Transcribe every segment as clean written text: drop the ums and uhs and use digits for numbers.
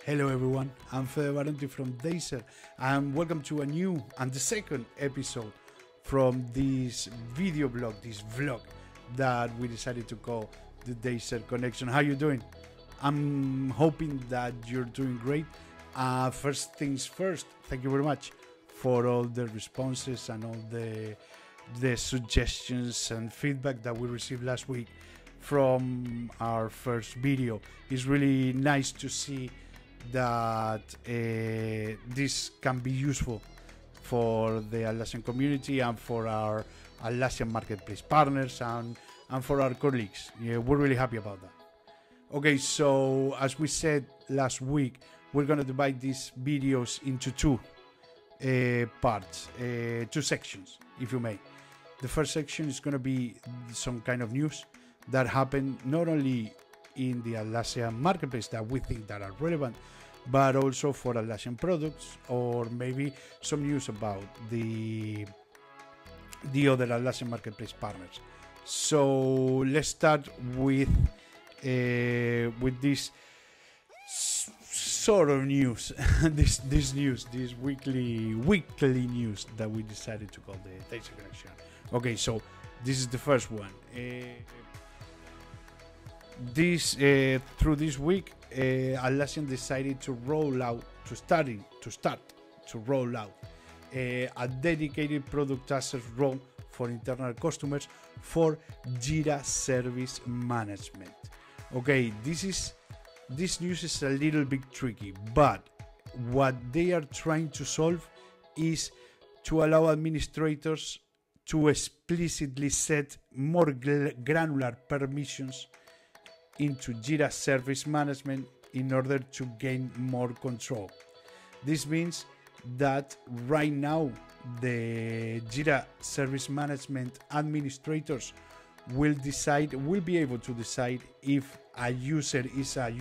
Hello everyone, I'm Fede from Deiser and welcome to a new and the second episode from this video blog, this vlog that we decided to call the Deiser Connection. How you doing? I'm hoping that you're doing great. First things first, thank you very much for all the responses and all the suggestions and feedback that we received last week from our first video. It's really nice to see that this can be useful for the Atlassian community and for our Atlassian marketplace partners and for our colleagues. Yeah, we're really happy about that. Okay, so as we said last week, we're going to divide these videos into two parts, two sections, if you may. The first section is going to be some kind of news that happened not only in the Atlassian marketplace that we think that are relevant, but also for Atlassian products, or maybe some news about the other Atlassian marketplace partners. So let's start with this sort of news, this weekly news that we decided to call the Deiser Connection. Okay, so this is the first one. Through this week, Atlassian decided to start to roll out a dedicated product access role for internal customers for Jira Service Management. Okay, this news is a little bit tricky, but what they are trying to solve is to allow administrators to explicitly set more granular permissions into Jira Service Management in order to gain more control. This means that right now the Jira Service Management administrators will be able to decide if a user is a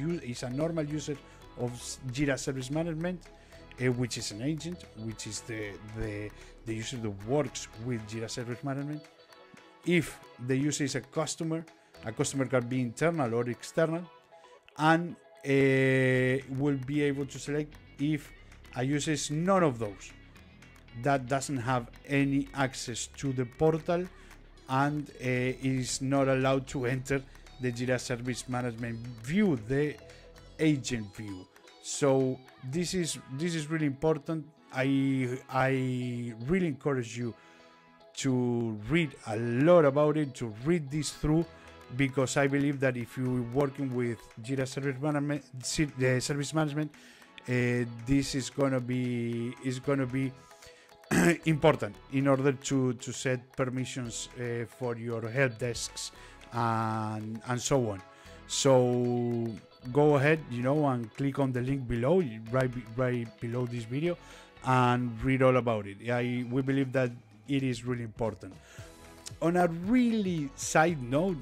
normal user of Jira Service Management, which is an agent, which is the user that works with Jira Service Management. If the user is a customer can be internal or external, and will be able to select if a user is none of those, that doesn't have any access to the portal and is not allowed to enter the Jira Service Management view, the agent view. So this is really important. I really encourage you to read a lot about it, to read this through, because I believe that if you're working with Jira Service Management, this is gonna be important in order to set permissions for your help desks and so on. So go ahead, and click on the link below, right below this video, and read all about it. We believe that it is really important. On a side note,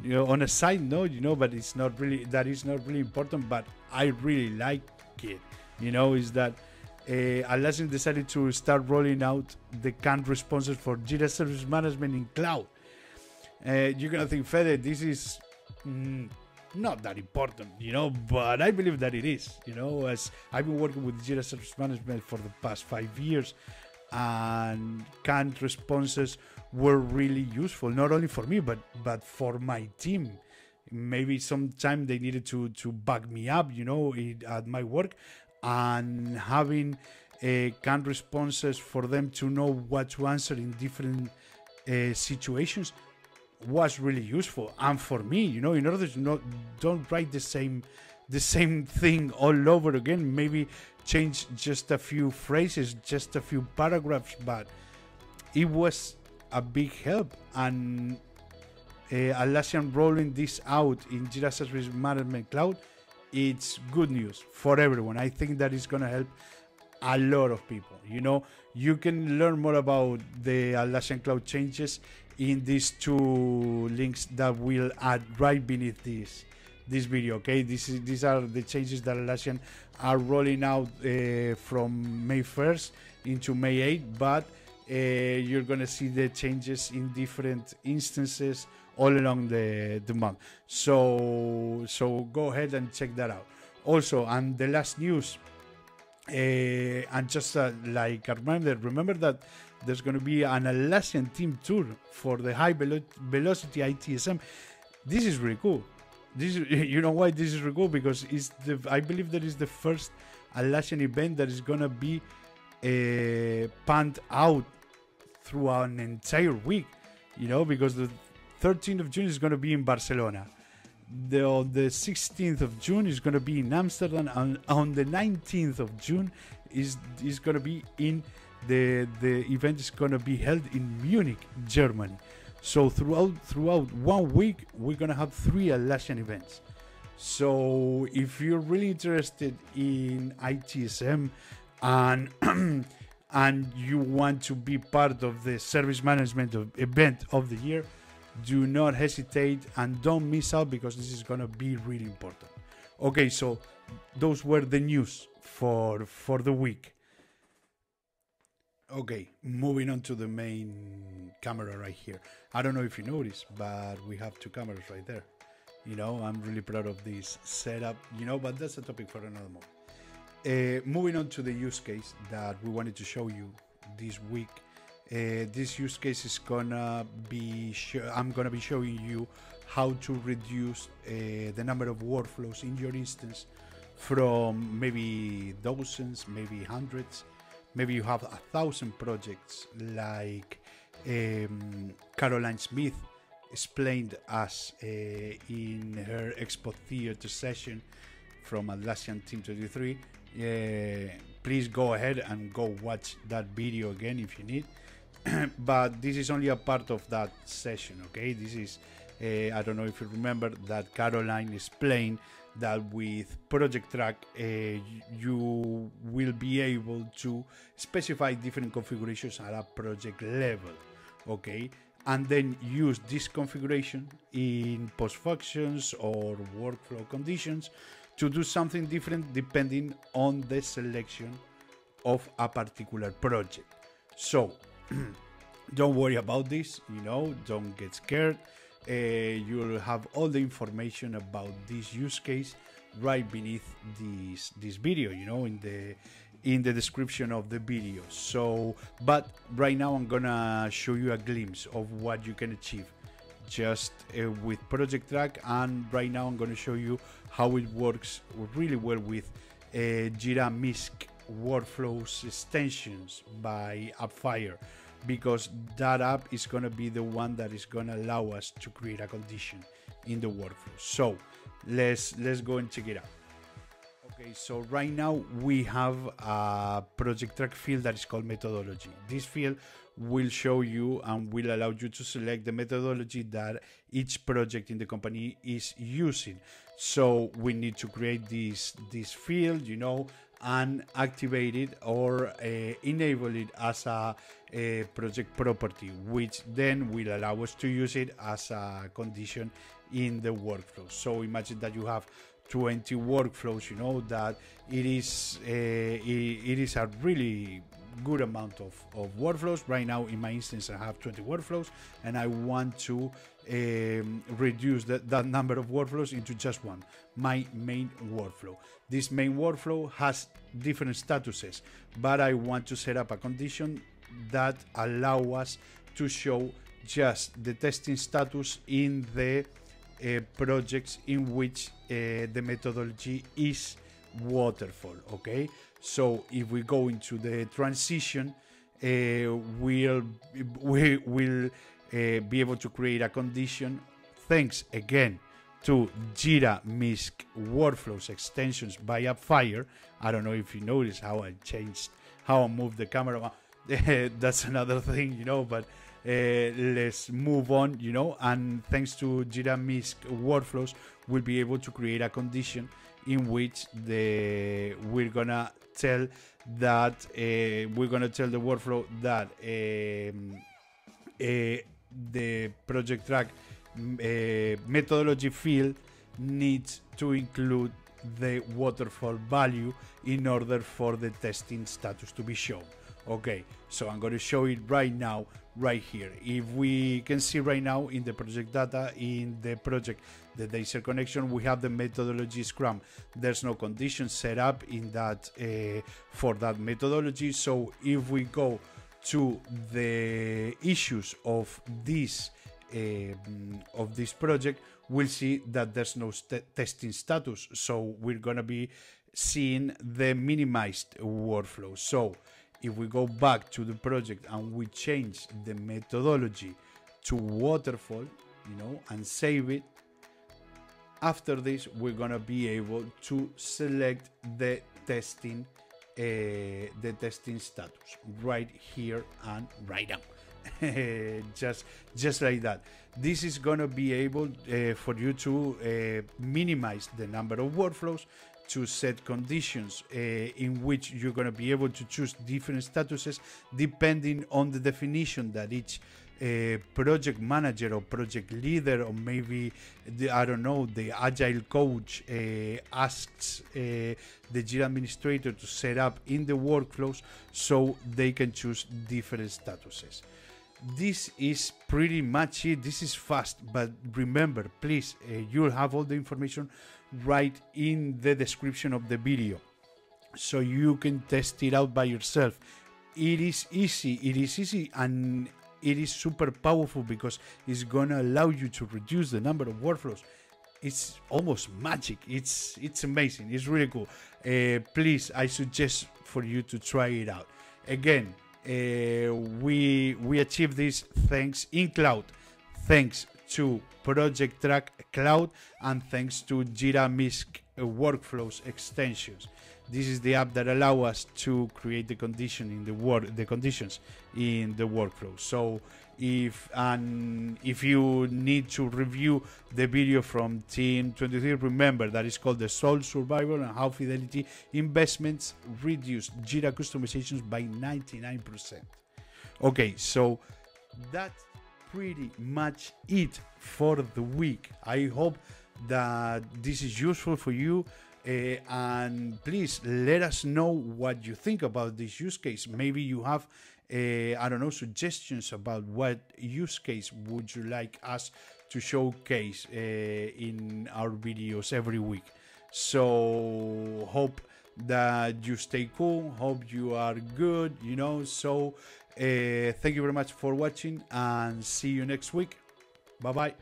but it's not really important, but I really like it, is that Atlassian decided to start rolling out the canned responses for Jira Service Management in cloud. You're gonna think, Fede, this is not that important, but I believe that it is, as I've been working with Jira Service Management for the past 5 years, and canned responses were really useful, not only for me, but for my team. Maybe sometime they needed to back me up, at my work, and having canned responses for them to know what to answer in different situations was really useful. And for me, in order to don't write the same thing all over again, maybe change just a few phrases, just a few paragraphs, but it was a big help. And Atlassian rolling this out in Jira Service Management Cloud, it's good news for everyone. I think that is going to help a lot of people. You can learn more about the Atlassian Cloud changes in these two links that we'll add right beneath this video. Okay, these are the changes that Atlassian are rolling out from May 1st into May 8th, but you're gonna see the changes in different instances all along the month. So go ahead and check that out. Also, and the last news And just like a reminder, remember that there's going to be an Atlassian Team Tour for the high velocity ITSM. This is really cool. This is, you know why this is really cool? Because it's I believe that is the first Atlassian event that is going to be panned out through an entire week. You know, because the 13th of June is going to be in Barcelona. On the 16th of June is going to be in Amsterdam, and on the 19th of June is going to be in the event is going to be held in Munich, Germany. So throughout 1 week we're going to have 3 Atlassian events. So if you're really interested in ITSM and and you want to be part of the service management event of the year, do not hesitate and don't miss out, because this is going to be really important. Okay, so those were the news for the week. Okay, moving on to the main camera right here. I don't know if you noticed, but we have 2 cameras right there. You know, I'm really proud of this setup, you know, but that's a topic for another moment. Moving on to the use case that we wanted to show you this week. This use case is gonna be I'm gonna be showing you how to reduce the number of workflows in your instance from maybe dozens, maybe hundreds, maybe you have 1,000 projects, like Caroline Smith explained us in her Expo Theater session from Atlassian Team 23. Please go ahead and go watch that video again if you need. But this is only a part of that session, okay? This is, I don't know if you remember that Caroline explained that with Projectrak you will be able to specify different configurations at a project level, okay? And then use this configuration in post functions or workflow conditions to do something different depending on the selection of a particular project. So don't worry about this, you know, don't get scared. You'll have all the information about this use case right beneath this video, you know, in the description of the video. So, but right now I'm gonna show you a glimpse of what you can achieve just with Projectrak, and right now I'm gonna show you how it works really well with Jira MISC workflows extensions by Appfire, because that app is going to be the one that is going to allow us to create a condition in the workflow. So let's go and check it out. Okay, so right now we have a Projectrak field that is called methodology. This field will show you and will allow you to select the methodology that each project in the company is using. So we need to create this field, you know, and activate it or enable it as a project property, which then will allow us to use it as a condition in the workflow. So imagine that you have 20 workflows, you know, that it is a really good amount of workflows. Right now in my instance I have 20 workflows, and I want to reduce that number of workflows into just one, my main workflow. This main workflow has different statuses, but I want to set up a condition that allow us to show just the testing status in the projects in which the methodology is waterfall. Okay, so if we go into the transition, we'll be able to create a condition thanks again to Jira MISC workflows extensions by Appfire. I don't know if you notice how I moved the camera. That's another thing, you know, but let's move on, you know. And thanks to Jira MISC workflows, we'll be able to create a condition in which we're gonna tell that the workflow that the Projectrak methodology field needs to include the waterfall value in order for the testing status to be shown. Okay, so I'm going to show it right now, right here. If we can see right now in the project data, in the project, the Deiser Connection, we have the methodology Scrum. There's no condition set up in that for that methodology. So if we go to the issues of this project, we'll see that there's no testing status. So we're going to be seeing the minimized workflow. So if we go back to the project and we change the methodology to waterfall, and save it, after this we're gonna be able to select the testing status right here and right now. just like that. This is gonna be able for you to minimize the number of workflows, to set conditions in which you're going to be able to choose different statuses depending on the definition that each project manager or project leader, or maybe the agile coach asks the Jira administrator to set up in the workflows, so they can choose different statuses. This is pretty much it. This is fast, but remember, please, you'll have all the information right in the description of the video, so you can test it out by yourself. It is easy, and it is super powerful because it's gonna allow you to reduce the number of workflows. It's almost magic. It's amazing. It's really cool. Please, I suggest for you to try it out. Again, we achieved this thanks to Projectrak Cloud and thanks to Jira MISC workflows extensions. This is the app that allow us to create the conditions in the workflow. So if you need to review the video from Team 23, remember that it's called the Soul Survival and how Fidelity investments reduce Jira customizations by 99%. Okay, so that's pretty much it for the week. I hope that this is useful for you, and please let us know what you think about this use case. Maybe you have suggestions about what use case would you like us to showcase in our videos every week. So hope that you stay cool, hope you are good, so thank you very much for watching, and see you next week. Bye bye.